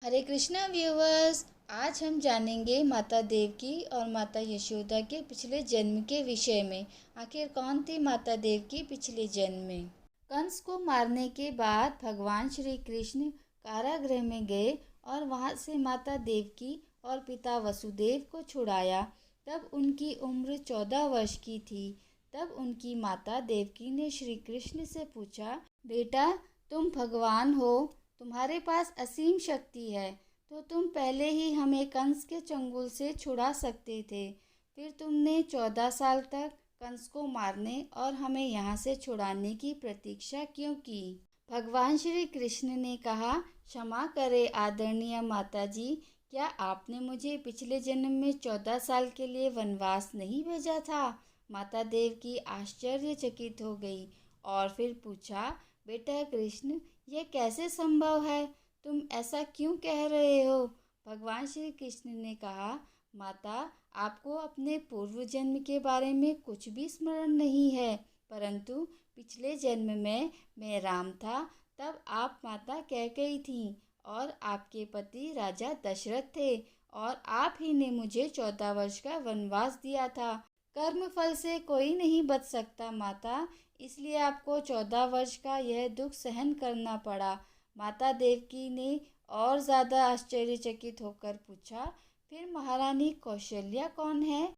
हरे Krishna viewers. आज हम जानेंगे माता देवकी और माता यशोदा के पिछले जन्म के विषय में। आखिर कौन थी माता देवकी पिछले जन्म में? कंस को मारने के बाद भगवान श्री कृष्ण कारागृह में गए और वहां से माता देवकी और पिता वसुदेव को छुड़ाया। तब उनकी उम्र 14 वर्ष की थी। तब उनकी माता देवकी ने श्री कृष्ण से पूछा, बेटा तुम भगवान हो, तुम्हारे पास असीम शक्ति है, तो तुम पहले ही हमें कंस के चंगुल से छुड़ा सकते थे। फिर तुमने 14 साल तक कंस को मारने और हमें यहाँ से छुड़ाने की प्रतीक्षा क्यों की? भगवान श्री कृष्ण ने कहा, क्षमा करें आदरणीय माता जी, क्या आपने मुझे पिछले जन्म में 14 साल के लिए वनवास नहीं भेजा था? माता देवकी आश्चर्यचकित हो गई और फिर पूछा, बेटा कृष्ण, यह कैसे संभव है? तुम ऐसा क्यों कह रहे हो? भगवान श्री कृष्ण ने कहा, माता, आपको अपने पूर्व जन्म के बारे में कुछ भी स्मरण नहीं है, परंतु पिछले जन्म में मैं राम था। तब आप माता कैकेयी थीं और आपके पति राजा दशरथ थे और आप ही ने मुझे 14 वर्ष का वनवास दिया था। कर्म फल से कोई नहीं बच सकता माता, इसलिए आपको 14 वर्ष का यह दुख सहन करना पड़ा। माता देवकी ने और ज़्यादा आश्चर्यचकित होकर पूछा, फिर महारानी कौशल्या कौन है?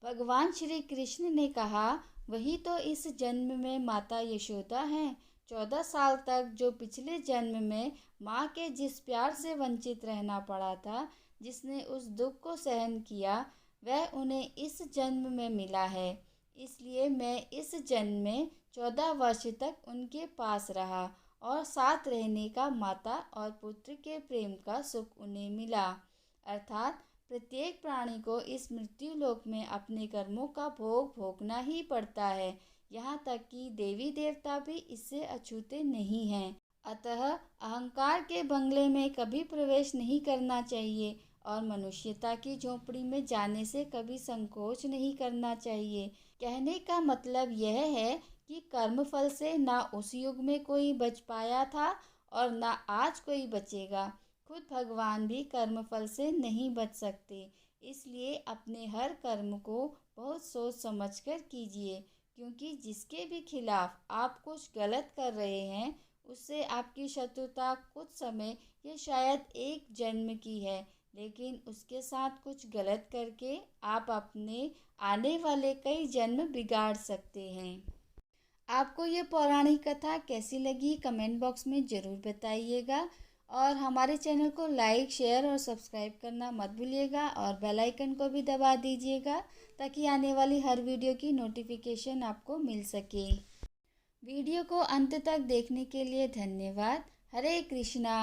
भगवान श्री कृष्ण ने कहा, वही तो इस जन्म में माता यशोदा हैं। 14 साल तक जो पिछले जन्म में माँ के जिस प्यार से वंचित रहना पड़ा था, जिसने उस दुख को सहन किया, वह उन्हें इस जन्म में मिला है। इसलिए मैं इस जन्म में 14 वर्ष तक उनके पास रहा और साथ रहने का माता और पुत्र के प्रेम का सुख उन्हें मिला। अर्थात प्रत्येक प्राणी को इस मृत्यु लोक में अपने कर्मों का भोग भोगना ही पड़ता है। यहाँ तक कि देवी देवता भी इससे अछूते नहीं हैं। अतः अहंकार के बंगले में कभी प्रवेश नहीं करना चाहिए और मनुष्यता की झोपड़ी में जाने से कभी संकोच नहीं करना चाहिए। कहने का मतलब यह है कि कर्मफल से ना उस युग में कोई बच पाया था और ना आज कोई बचेगा। खुद भगवान भी कर्मफल से नहीं बच सकते। इसलिए अपने हर कर्म को बहुत सोच समझकर कीजिए, क्योंकि जिसके भी खिलाफ आप कुछ गलत कर रहे हैं, उससे आपकी शत्रुता कुछ समय या शायद एक जन्म की है, लेकिन उसके साथ कुछ गलत करके आप अपने आने वाले कई जन्म बिगाड़ सकते हैं। आपको ये पौराणिक कथा कैसी लगी कमेंट बॉक्स में ज़रूर बताइएगा और हमारे चैनल को लाइक, शेयर और सब्सक्राइब करना मत भूलिएगा और बेल आइकन को भी दबा दीजिएगा ताकि आने वाली हर वीडियो की नोटिफिकेशन आपको मिल सके। वीडियो को अंत तक देखने के लिए धन्यवाद। हरे कृष्णा।